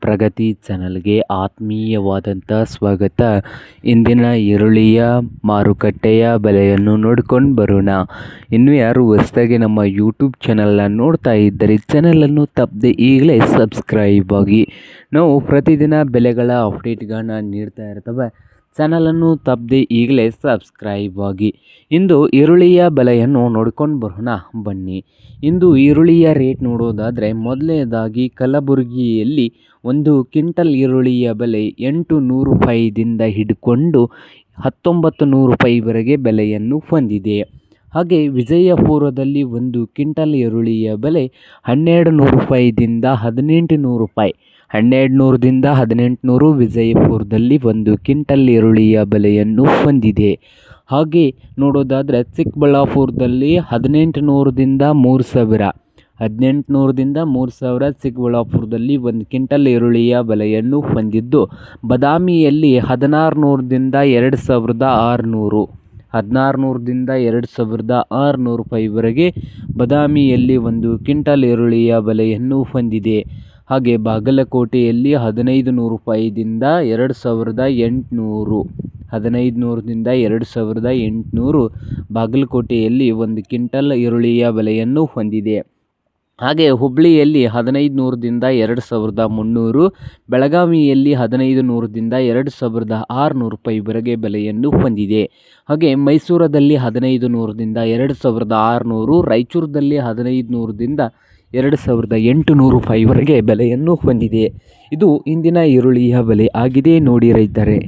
ಪ್ರಗತಿ ಚಾನಲ್ಗೆ ಆತ್ಮೀಯವಾದಂಥ ಸ್ವಾಗತ. ಇಂದಿನ ಈರುಳ್ಳಿಯ ಮಾರುಕಟ್ಟೆಯ ಬೆಲೆಯನ್ನು ನೋಡ್ಕೊಂಡು ಬರೋಣ. ಇನ್ನು ಯಾರು ಹೊಸದಾಗಿ ನಮ್ಮ ಯೂಟ್ಯೂಬ್ ಚಾನಲ್ನ ನೋಡ್ತಾ ಇದ್ದರೆ ಚಾನಲನ್ನು ತಪ್ಪದೆ ಈಗಲೇ ಸಬ್ಸ್ಕ್ರೈಬ್ ಆಗಿ. ನಾವು ಪ್ರತಿದಿನ ಬೆಲೆಗಳ ಅಪ್ಡೇಟ್ಗಳನ್ನ ನೀಡ್ತಾ ಇರ್ತವೆ. ಚಾನಲನ್ನು ತಪ್ಪದೆ ಈಗಲೇ ಸಬ್ಸ್ಕ್ರೈಬ್ ಆಗಿ. ಇಂದು ಈರುಳ್ಳಿಯ ಬೆಲೆಯನ್ನು ನೋಡ್ಕೊಂಡು ಬರೋಣ ಬನ್ನಿ. ಇಂದು ಈರುಳ್ಳಿಯ ರೇಟ್ ನೋಡೋದಾದರೆ ಮೊದಲನೇದಾಗಿ ಕಲಬುರಗಿಯಲ್ಲಿ ಒಂದು ಕ್ವಿಂಟಲ್ ಈರುಳ್ಳಿಯ ಬೆಲೆ 800 ರೂಪಾಯಿದಿಂದ ಹಿಡ್ಕೊಂಡು 1900 ರೂಪಾಯಿವರೆಗೆ ಬೆಲೆಯನ್ನು ಹೊಂದಿದೆ. ಹಾಗೆ ವಿಜಯಪುರದಲ್ಲಿ ಒಂದು ಕ್ವಿಂಟಲ್ ಈರುಳ್ಳಿಯ ಬೆಲೆ 1200 ರೂಪಾಯಿದಿಂದ 1800 ರೂಪಾಯಿ. 1200ದಿಂದ 1800 ವಿಜಯಪುರದಲ್ಲಿ ಒಂದು ಕ್ವಿಂಟಲ್ ಈರುಳ್ಳಿಯ ಬೆಲೆಯನ್ನು ಹೊಂದಿದೆ. ಹಾಗೆ ನೋಡೋದಾದರೆ ಚಿಕ್ಕಬಳ್ಳಾಪುರದಲ್ಲಿ 1800ದಿಂದ 3000, 1800ದಿಂದ 3000 ಚಿಕ್ಕಬಳ್ಳಾಪುರದಲ್ಲಿ ಒಂದು ಕ್ವಿಂಟಲ್ ಈರುಳ್ಳಿಯ ಬೆಲೆಯನ್ನು ಹೊಂದಿದ್ದು, ಬಾದಾಮಿಯಲ್ಲಿ 1600ದಿಂದ 2600, 1600ದಿಂದ 2600 ರೂಪಾಯಿವರೆಗೆ ಬಾದಾಮಿಯಲ್ಲಿ ಒಂದು ಕ್ವಿಂಟಲ್ ಈರುಳ್ಳಿಯ ಬೆಲೆಯನ್ನು ಹೊಂದಿದೆ. ಹಾಗೆ ಬಾಗಲಕೋಟೆಯಲ್ಲಿ 1500 ರೂಪಾಯಿದಿಂದ 2800, 1500ದಿಂದ 2800 ಬಾಗಲಕೋಟೆಯಲ್ಲಿ ಒಂದು ಕ್ವಿಂಟಲ್ ಈರುಳ್ಳಿಯ ಬೆಲೆಯನ್ನು ಹೊಂದಿದೆ. ಹಾಗೆ ಹುಬ್ಬಳ್ಳಿಯಲ್ಲಿ 1500ದಿಂದ 2300, ಬೆಳಗಾವಿಯಲ್ಲಿ 1500ದಿಂದ 2600 ರೂಪಾಯಿವರೆಗೆ ಬೆಲೆಯನ್ನು ಹೊಂದಿದೆ. ಹಾಗೆ ಮೈಸೂರದಲ್ಲಿ 1500ದಿಂದ 2600, ರಾಯಚೂರದಲ್ಲಿ 1500ದಿಂದ 2800 ರೂಪಾಯಿವರೆಗೆ ಬೆಲೆಯನ್ನು ಹೊಂದಿದೆ. ಇದು ಇಂದಿನ ಈರುಳ್ಳಿಯ ಬೆಲೆ ಆಗಿದೆ ನೋಡಿ ರೈತರೇ.